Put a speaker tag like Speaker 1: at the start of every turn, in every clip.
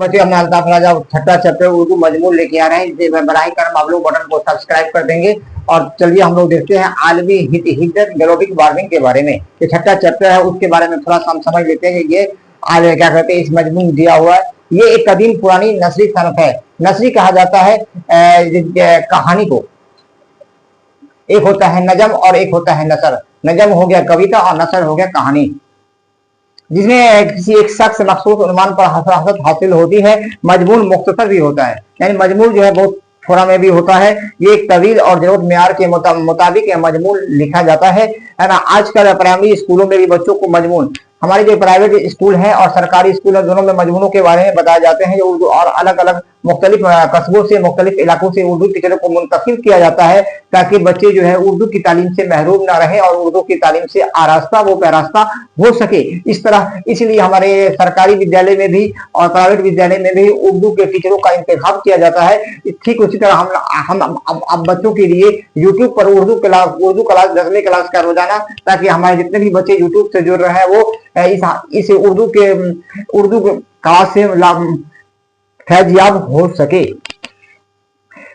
Speaker 1: बच्चे हमने अल्ताफ राजा छठा चैप्टर उर्दू मजमून लेके आ रहे हैं। इसे बराह करम आप लोग बटन को सब्सक्राइब कर देंगे। और चलिए हम लोग देखते हैं आलमी हिद्दत ग्लोबल वार्मिंग के बारे में। ये छठा चैप्टर है, उसके बारे में थोड़ा सा हम समझ लेते हैं कि ये क्या कहते हैं इस मजमून दिया हुआ है। ये एक कदीम पुरानी नसरी सनफ है। नसरी कहा जाता है कहानी को। एक होता है नजम और एक होता है नसर। नजम हो गया कविता और नसर हो गया कहानी, जिसमें किसी एक शख्स मखसूस उन्वान पर हसरत हासिल होती है। मजमून मुख्तसर भी होता है, यानी मजमून जो है बहुत थोड़ा में भी होता है। ये एक तवील और जरूरत मेयार के मुताबिक मजमून लिखा जाता है ना। आजकल प्राइमरी स्कूलों में भी बच्चों को मजमून, हमारे जो प्राइवेट स्कूल है और सरकारी स्कूल है, दोनों में मजमूनों के बारे में बताए जाते हैं। जो उर्दू और अलग अलग मुख्तलिफ कस्बों से मुख्तलिफ इलाकों से उर्दू टीचरों को मुंतखब किया जाता है, ताकि बच्चे जो है उर्दू की तालीम से महरूम ना रहे और उर्दू की तालीम से आरास्ता वो पैरास्ता हो सके। इस तरह इसलिए हमारे सरकारी विद्यालय में भी और प्राइवेट विद्यालय में भी उर्दू के टीचरों का इंतखाब किया जाता है। ठीक उसी तरह हम अब बच्चों के लिए यूट्यूब पर उर्दू क्लास 10वीं क्लास का रोजाना, ताकि हमारे जितने भी बच्चे यूट्यूब से जुड़ रहे हैं वो इस उर्दू क्लास से फैज़याब हो सके।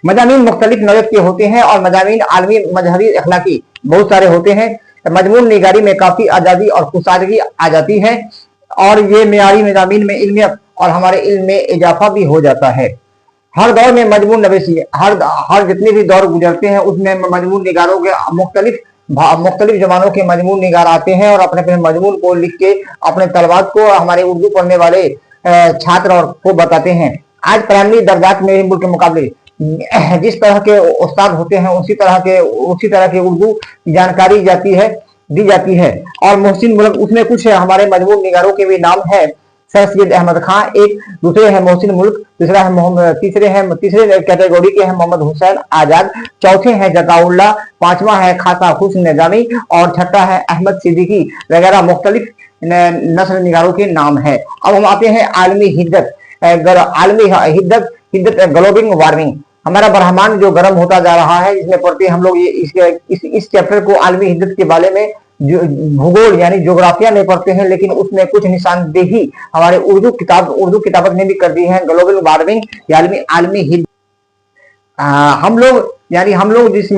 Speaker 1: मज़ामीन मुख्तलिफ नौयत के होते हैं और मज़ामीन आलमी, मजहबी, अखलाकी बहुत सारे होते हैं। मजमून निगारी में काफी आज़ादी और खुशादगी आ जाती है और ये मेयारी मज़ामीन में इल्मियत और हमारे इल्म में इजाफा भी हो जाता है। हर दौर में मजमून नवेसी, हर जितने भी दौर गुजरते हैं उसमें मजमून निगारों के मुख्तलिफ जमानों के मजमून निगार आते हैं और अपने अपने मजमून को लिख के अपने तलबात को हमारे उर्दू पढ़ने वाले छात्र और को बताते हैं। आज प्राइमरी दर्जात में मुल्क के मुकाबले जिस तरह के उस्ताद होते हैं उसी तरह के उर्दू जानकारी दी जाती है। और मोहसिन मुल्क उसमें कुछ हमारे मजमून निगारों के भी नाम है। सर सैयद अहमद खान एक, दूसरे हैं मोहसिन मुल्क, तीसरे कैटेगरी के हैं मोहम्मद हुसैन आजाद, चौथे हैं जकाउल्ला, पांचवा है खासा हुस्न निजामी और छठा है अहमद सिद्दीकी वगैरह मुख्तलिफ नस्ल निगारों के नाम है। अब हम आते हैं आलमी हिद्दत ग्लोबल वार्मिंग। हमारा ब्रह्मांड जो गर्म होता जा रहा है, इसमें पढ़ते हम लोग इस चैप्टर को आलमी हिद्दत के बारे में भूगोल यानी ज्योग्राफिया में पढ़ते हैं, लेकिन उसमें कुछ निशानदेही हमारे उर्दू किताबत ने भी कर दी है। ग्लोबल वार्मिंग यानी आलमी हिद्दत। हम लोग जिस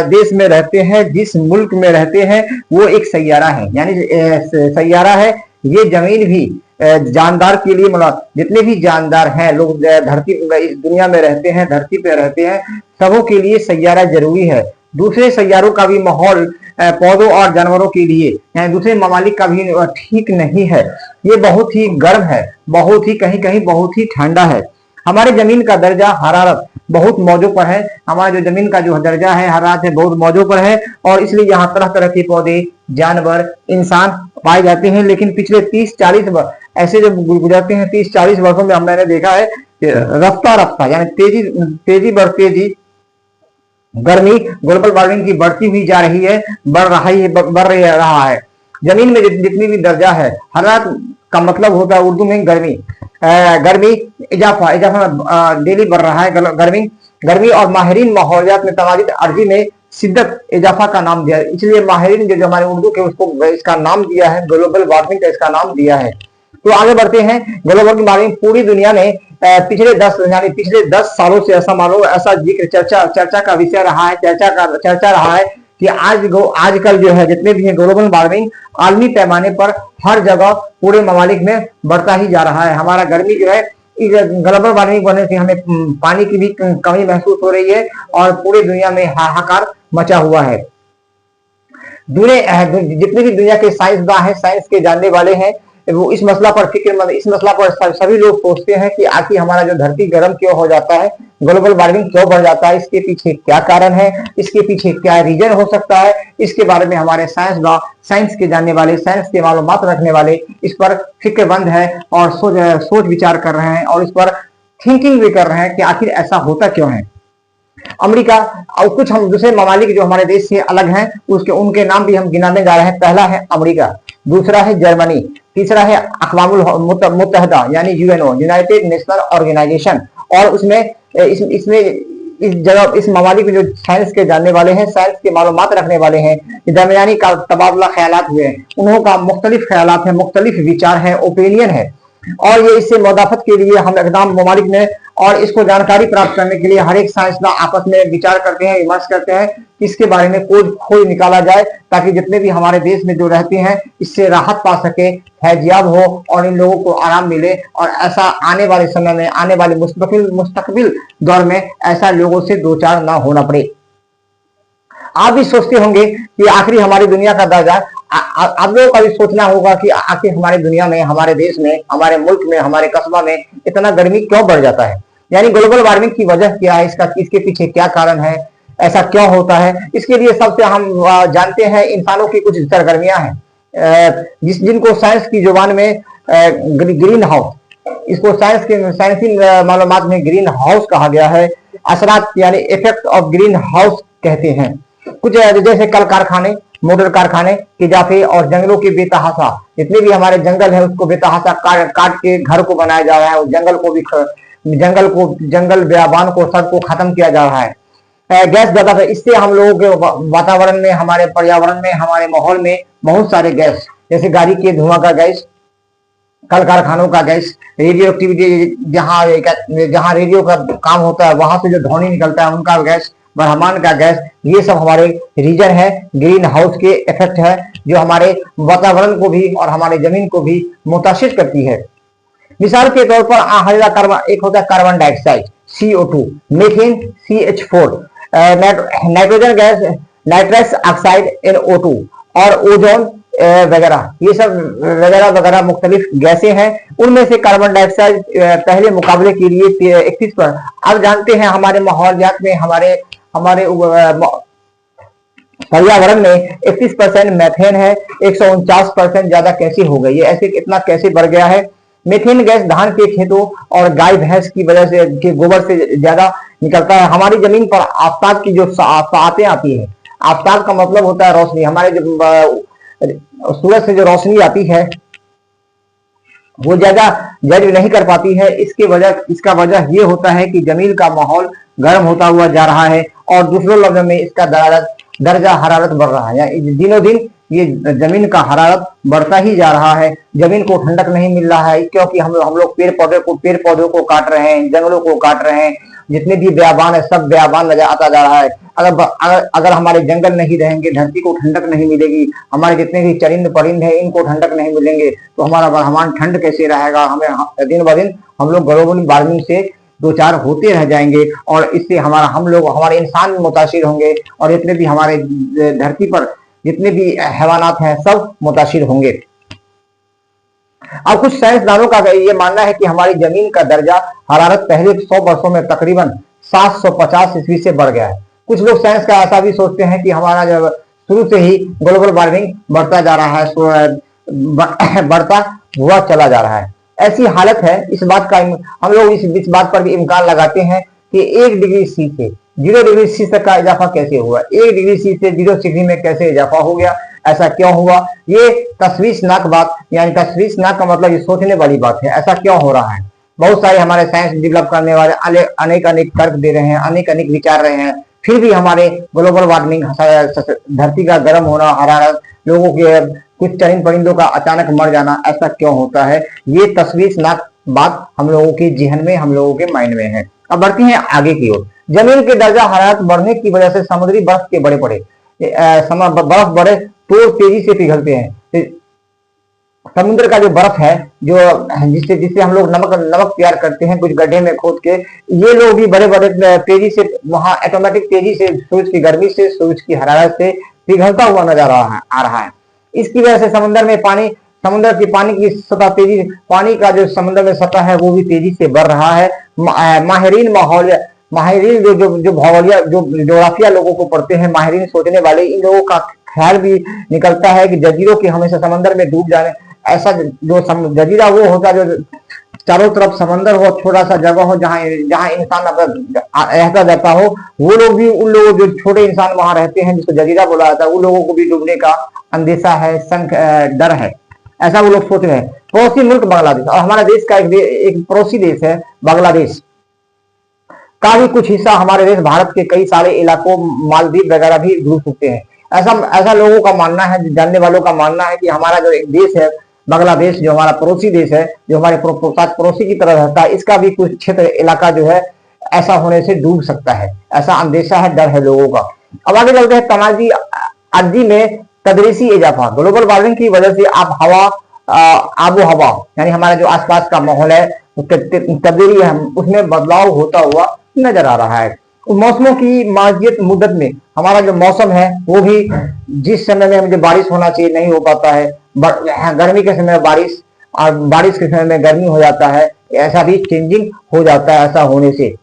Speaker 1: देश में रहते हैं, जिस मुल्क में रहते हैं, वो एक सैयारा है, यानी सैयारा है। ये जमीन भी जानदार के लिए, मतलब जितने भी जानदार हैं लोग धरती इस दुनिया में रहते हैं, धरती पे रहते हैं, सबों के लिए सैयारा जरूरी है। दूसरे सैयारों का भी माहौल पौधों और जानवरों के लिए यानी दूसरे ममालिक का भी ठीक नहीं है। ये बहुत ही गर्म है, बहुत ही कहीं कहीं बहुत ही ठंडा है। हमारे जमीन का दर्जा हरारत बहुत मौजों पर है। हमारा जो जमीन का जो दर्जा है हरारत है बहुत मौजों पर है और इसलिए यहाँ तरह तरह के पौधे, जानवर, इंसान पाए जाते हैं। लेकिन पिछले 30-40 वर्ष ऐसे जो गुजरते हैं, 30-40 वर्षों में मैंने देखा है रफ्ता यानी तेजी गर्मी ग्लोबल वार्मिंग की बढ़ती हुई जा रही है, बढ़ रहा है। जमीन में जितनी भी दर्जा है, हरारत का मतलब होता है उर्दू में गर्मी इजाफा डेली बढ़ रहा है। गर्मी और माहिरीन माहौलियात में तवाज़ुन अर्जी में शिद्दत इजाफा का नाम दिया है। इसलिए माहिरीन जो हमारे उर्दू के उसको इसका नाम दिया है, ग्लोबल वार्मिंग का इसका नाम दिया है। तो आगे बढ़ते हैं। ग्लोबल वार्मिंग पूरी दुनिया में पिछले 10 सालों से ऐसा जिक्र चर्चा का विषय रहा है, चर्चा रहा है कि आजकल जो है जितने भी है ग्लोबल वार्मिंग आलमी पैमाने पर हर जगह पूरे ममालिक में बढ़ता ही जा रहा है। हमारा गर्मी जो है इस ग्लोबल वार्मिंग बढ़ने से हमें पानी की भी कमी महसूस हो रही है और पूरी दुनिया में हाहाकार मचा हुआ है। जितने भी दुनिया के साइंसदान हैं, साइंस के जानने वाले हैं, वो इस मसला पर सभी लोग सोचते हैं कि आखिर हमारा जो धरती गर्म क्यों हो जाता है, ग्लोबल वार्मिंग क्यों बढ़ जाता है, इसके पीछे क्या कारण है, इसके पीछे क्या रीजन हो सकता है। इसके बारे में हमारे साइंस के जानने वाले, साइंस के मालूमात रखने वाले इस पर फिक्रमंद है और सोच विचार कर रहे हैं और इस पर थिंकिंग भी कर रहे हैं कि आखिर ऐसा होता क्यों है। अमेरिका और कुछ हम दूसरे ममालिक जो हमारे देश से अलग हैं उनके नाम भी हम गिनाने जा रहे हैं। पहला है अमेरिका, दूसरा है जर्मनी, तीसरा है अक़वामुल मुत्तहिदा यानी यूएनओ, यूनाइटेड नेशनल ऑर्गेनाइजेशन। और इस ममालिक में जो साइंस के जानने वाले हैं, साइंस के मालूमात रखने वाले हैं, दरमियानी का तबादला ख्यालात हुए हैं, उन्हों का मुख्तलिफ ख्यालात है, मुख्तलिफ विचार है, ओपिनियन है। और ये इससे मुदाफत के लिए हम एकदम ममालिक ने और इसको जानकारी प्राप्त करने के लिए हर एक साइंसदान आपस में विचार करते हैं, विमर्श करते हैं, इसके बारे में खोज निकाला जाए ताकि जितने भी हमारे देश में जो रहते हैं इससे राहत पा सके, फैजियाब हो और इन लोगों को आराम मिले और ऐसा आने वाले समय में, आने वाले मुस्तकबिल दौर में ऐसा लोगों से दो चार ना होना पड़े। आप भी सोचते होंगे कि आखिर हमारी दुनिया का दर्जा, आप लोगों का भी सोचना होगा कि आखिर हमारी दुनिया में, हमारे देश में, हमारे मुल्क में, हमारे कस्बा में इतना गर्मी क्यों बढ़ जाता है, यानी ग्लोबल वार्मिंग की वजह क्या है, इसके पीछे क्या कारण है, ऐसा क्यों होता है। इसके लिए सबसे हम जानते हैं इंसानों की कुछ सरगर्मियां हैं जिनको साइंस की जुबान में ग्रीन हाउस, इसको साइंसी मालूमात में ग्रीन हाउस कहा गया है, असरात यानी इफेक्ट ऑफ ग्रीन हाउस कहते हैं। कुछ जैसे कल कारखाने, मोटर कारखाने, इजाफे और जंगलों की बेतहाशा, जितने भी हमारे जंगल है उसको बेतहाशा काट के घर को बनाया जा रहा है, जंगल बेयाबान को सब को खत्म किया जा रहा है। गैस ज्यादा है, इससे हम लोगों के वातावरण में, हमारे पर्यावरण में, हमारे माहौल में बहुत सारे गैस, जैसे गाड़ी के धुआं का गैस, कल कारखानों का गैस, रेडियो एक्टिविटी, जहाँ रेडियो का काम होता है वहां से जो ध्वनि निकलता है उनका गैस, ब्रह्मांड का गैस, ये सब हमारे रीजन है, ग्रीन हाउस के इफेक्ट है जो हमारे वातावरण को भी और हमारे जमीन को भी मुतासिर करती है। मिसाल के तौर पर हमारा कार्बन, एक होता है carbon dioxide CO2, methane CH4, nitrogen gas nitrous oxide NO2 और ओजोन वगैरह, ये सब वगैरह मुख्तलिफ गैसें हैं। उनमें से कार्बन डाइऑक्साइड पहले मुकाबले के लिए 31 पर, अब जानते हैं हमारे माहौलियात में, हमारे पर्यावरण में 31% मेथेन है, 149% ज्यादा कैसे हो गई, ये ऐसे इतना कैसे बढ़ गया है। मेथेन गैस धान के खेतों और गाय भैंस की वजह से के गोबर से ज्यादा निकलता है। हमारी जमीन पर आफताब की जो सातें आती है, आफताब का मतलब होता है रोशनी, हमारे जो सूरज से जो रोशनी आती है वो ज्यादा जज्ब नहीं कर पाती है। इसका वजह ये होता है कि जमीन का माहौल गर्म होता हुआ जा रहा है और दूसरों लफ्जों में इसका दर्जा हरारत बढ़ रहा है, दिनों दिन ये जमीन का हरारत बढ़ता ही जा रहा है। जमीन को ठंडक नहीं मिल रहा है क्योंकि हम लोग पेड़ पौधों को काट रहे हैं, जंगलों को काट रहे हैं, जितने भी बेयाबान है सब बेयाबान नजर आता जा रहा है। अगर हमारे जंगल नहीं रहेंगे, धरती को ठंडक नहीं मिलेगी, हमारे जितने भी चरिंद परिंद है इनको ठंडक नहीं मिलेंगे तो हमारा ब्रह्मांड ठंड कैसे रहेगा। हमें दिन ब दिन हम लोग ग्लोबल वार्मिंग से दो चार होते रह जाएंगे और इससे हमारे इंसान मुतासिर होंगे और जितने भी हमारे धरती पर जितने भी हैवानात हैं सब मुतासिर होंगे। अब कुछ साइंसदानों का ये मानना है कि हमारी जमीन का दर्जा हरारत पहले 100 वर्षों में तकरीबन 750 ईस्वी से बढ़ गया है। कुछ लोग साइंस का ऐसा भी सोचते हैं कि हमारा जब शुरू से ही ग्लोबल वार्मिंग बढ़ता जा रहा है, बढ़ता हुआ चला जा रहा है। ऐसी हालत है, इस बात का हम लोग इस बात पर भी इम्कान लगाते हैं कि 1 डिग्री C से 0 डिग्री C तक का इजाफा कैसे हुआ, 1 डिग्री C से 0 डिग्री में कैसे इजाफा हो गया, ऐसा क्यों हुआ। ये तशवीशनाक बात, यानी तशवीशनाक का मतलब ये सोचने वाली बात है, ऐसा क्यों हो रहा है। बहुत सारे हमारे साइंस डेवलप करने वाले अनेक तर्क दे रहे हैं, अनेक विचार रहे हैं, फिर भी हमारे ग्लोबल वार्मिंग, धरती का गर्म होना, हरारत, लोगों के कुछ चरिंद परिंदों का अचानक मर जाना, ऐसा क्यों होता है। ये तशवीशनाक बात हम लोगों के जहन में, हम लोगों के माइंड में है। अब बढ़ते हैं आगे की ओर। जमीन के दर्जा हरारत बढ़ने की वजह से समुद्री बर्फ के बर्फ बड़े तेजी से पिघलते हैं। समुद्र का जो बर्फ है, जो जिससे हम लोग नमक तैयार करते हैं कुछ गड्ढे में खोद के, ये लोग भी बड़े तेजी से वहां ऑटोमेटिक तेजी से सूरज की गर्मी से, सूरज की हरारत से पिघलता हुआ नजर आ रहा है। इसकी वजह से समुद्र की पानी की सतह तेजी, पानी का जो समुद्र में सतह है वो भी तेजी से बढ़ रहा है। माहिरीन जो भौगोलिया, जो जोग्राफिया लोगों को पढ़ते हैं, माहिरीन सोचने वाले, इन लोगों का ख्याल भी निकलता है कि जजीरों के हमेशा समंदर में डूब जाने, ऐसा जो जजीरा वो होता जो चारों तरफ समंदर हो, छोटा सा जगह हो जहाँ इंसान रहता जाता हो, वो लोग भी, उन लोगों जो छोटे इंसान वहां रहते हैं जिसको जजीरा बोला जाता है, उन लोगों को भी डूबने का अंदेशा है, डर है, ऐसा वो लोग सोच रहे हैं। पड़ोसी मुल्क बांग्लादेश, और हमारा देश का एक पड़ोसी देश है बांग्लादेश का भी कुछ हिस्सा हमारे देश भारत के कई सारे इलाकों, मालदीव वगैरह भी डूब चुके हैं। ऐसा लोगों का मानना है, जानने वालों का मानना है कि हमारा जो एक देश है बांग्लादेश जो हमारा पड़ोसी देश है, जो हमारे पड़ोसी की तरह रहता है, इसका भी कुछ क्षेत्र इलाका जो है ऐसा होने से डूब सकता है, ऐसा अंदेशा है, डर है लोगों का। अब आगे चलते हैं तनाजी अज्जी में तदरीसी इजाफा। ग्लोबल वार्मिंग की वजह से आबो हवा यानी हमारा जो आसपास का माहौल है तब्दीली है, उसमें बदलाव होता हुआ नजर आ रहा है। मौसमों की माजियत मुद्दत में हमारा जो मौसम है वो भी जिस समय में मुझे बारिश होना चाहिए नहीं हो पाता है, गर्मी के समय बारिश और बारिश के समय में गर्मी हो जाता है, ऐसा भी चेंजिंग हो जाता है। ऐसा होने से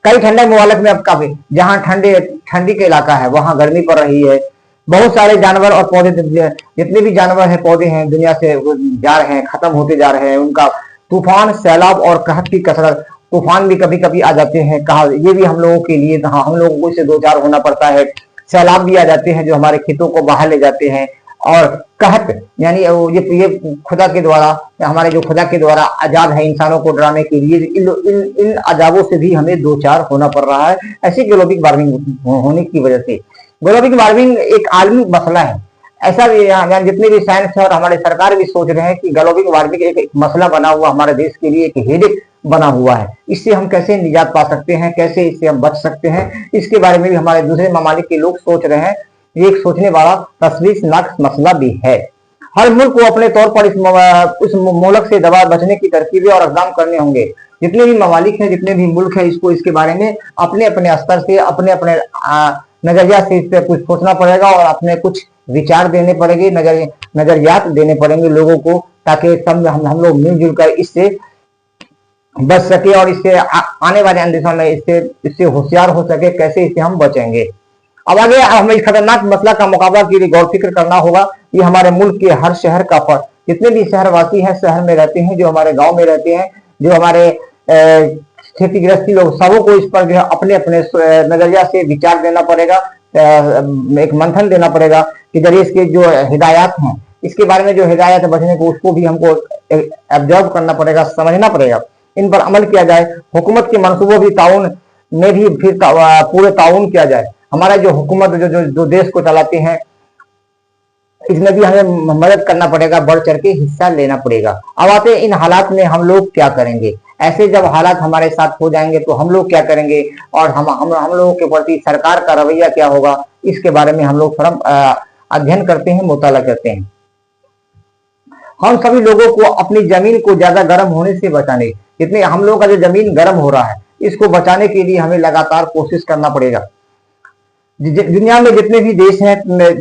Speaker 1: कई ठंडे ममालिक में अब काफी जहां ठंडी का इलाका है वहां गर्मी पड़ रही है। बहुत सारे जानवर और पौधे, जितने भी जानवर हैं पौधे हैं दुनिया से जा रहे हैं, खत्म होते जा रहे हैं। उनका तूफान, सैलाब और कहत की कसरत, तूफान भी कभी कभी आ जाते हैं, कहा ये भी हम लोगों के लिए हम लोगों को इससे दो चार होना पड़ता है। सैलाब भी आ जाते हैं जो हमारे खेतों को बहा ले जाते हैं। और कहत यानी ये खुदा के द्वारा, हमारे जो खुदा के द्वारा अजाब है इंसानों को डराने के लिए, इन अजाबों से भी हमें दो चार होना पड़ रहा है ऐसी ग्लोबल वार्मिंग होने की वजह से। ग्लोबल वार्मिंग एक आलमी मसला है, ऐसा भी जितने भी साइंस है और हमारे सरकार भी सोच रहे हैं कि ग्लोबल वार्मिंग एक मसला बना हुआ हमारे देश के लिए, एक हेडेक बना हुआ है। इससे हम कैसे निजात पा सकते हैं, कैसे इससे हम बच सकते हैं, इसके बारे में भी हमारे दूसरे ममालिक के लोग सोच रहे हैं। ये एक सोचने वाला तशवीशनाक मसला भी है। हर मुल्क को अपने तौर पर इस मोहलक से दवा बचने की तरकीबें और इक़दाम करने होंगे। जितने भी ममालिक हैं, जितने भी मुल्क हैं, इसको इसके बारे में अपने अपने स्तर से, अपने अपने नजरिया से इस पर कुछ सोचना पड़ेगा और अपने कुछ विचार देने पड़ेंगे, नजरियात देने पड़ेंगे लोगों को, ताकि सब हम लोग मिलजुल कर इससे बच सके और इससे आने वाले अंदेशों में इससे होशियार हो सके, कैसे इससे हम बचेंगे। अब आगे हमें इस खतरनाक मसला का मुकाबला के लिए गौर फिक्र करना होगा। ये हमारे मुल्क के हर शहर का फर्ज, जितने भी शहरवासी हैं, शहर में रहते हैं, जो हमारे गांव में रहते हैं, जो हमारे क्षतिग्रस्ती लोग, सबों को इस पर जो है अपने अपने नजरिया से विचार देना पड़ेगा, एक मंथन देना पड़ेगा कि जरिए इसके जो हिदायत हैं, इसके बारे में जो हिदायत है बचने को, उसको भी हमको ऑब्जर्व करना पड़ेगा, समझना पड़ेगा, इन पर अमल किया जाए। हुकूमत के मनसूबों भी ताउन में भी फिर पूरे ताउन किया जाए। हमारा जो हुकूमत जो देश को चलाते हैं, इसमें भी हमें मदद करना पड़ेगा, बढ़ चढ़ के हिस्सा लेना पड़ेगा। अब आते हैं इन हालात में हम लोग क्या करेंगे। ऐसे जब हालात हमारे साथ हो जाएंगे तो हम लोग क्या करेंगे और हम लोगों के प्रति सरकार का रवैया क्या होगा, इसके बारे में हम लोग थोड़ा अध्ययन करते हैं, मुताला करते हैं। हम सभी लोगों को अपनी जमीन को ज्यादा गर्म होने से बचाने, जितने हम लोगों का जो जमीन गर्म हो रहा है इसको बचाने के लिए हमें लगातार कोशिश करना पड़ेगा। दुनिया में जितने भी देश हैं,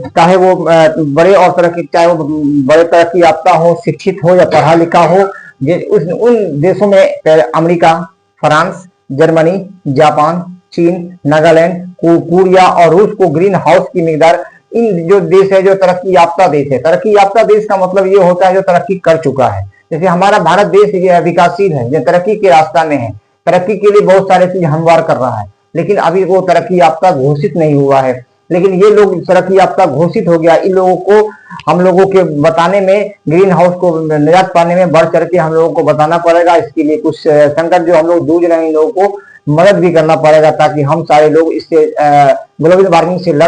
Speaker 1: चाहे वो बड़े और चाहे वो बड़े तरक्की याफ्ता हो, शिक्षित हो या पढ़ा लिखा हो, उन देशों में अमेरिका, फ्रांस, जर्मनी, जापान, चीन, नागालैंड, कोरिया और रूस को ग्रीन हाउस की मिकदार, इन जो देश है जो तरक्की याफ्ता देश है, तरक्की याफ्ता देश का मतलब ये होता है जो तरक्की कर चुका है। जैसे हमारा भारत देश विकासशील है, जो तरक्की के रास्ता में है, तरक्की के लिए बहुत सारे चीज हमवार कर रहा है, लेकिन अभी वो तरक्की याफ्ता घोषित नहीं हुआ है। लेकिन ये लोग तरक्की याफ्ता घोषित हो गया, इन लोगों को हम लोगों के बताने में, ग्रीन हाउस को निजात पाने में बढ़ चढ़ के हम लोगों को बताना पड़ेगा। इसके लिए कुछ संकट जो हम लोग जूझ रहे हैं, इन लोगों को मदद भी करना पड़ेगा, ताकि हम सारे लोग इससे ग्लोबल वार्मिंग से लड़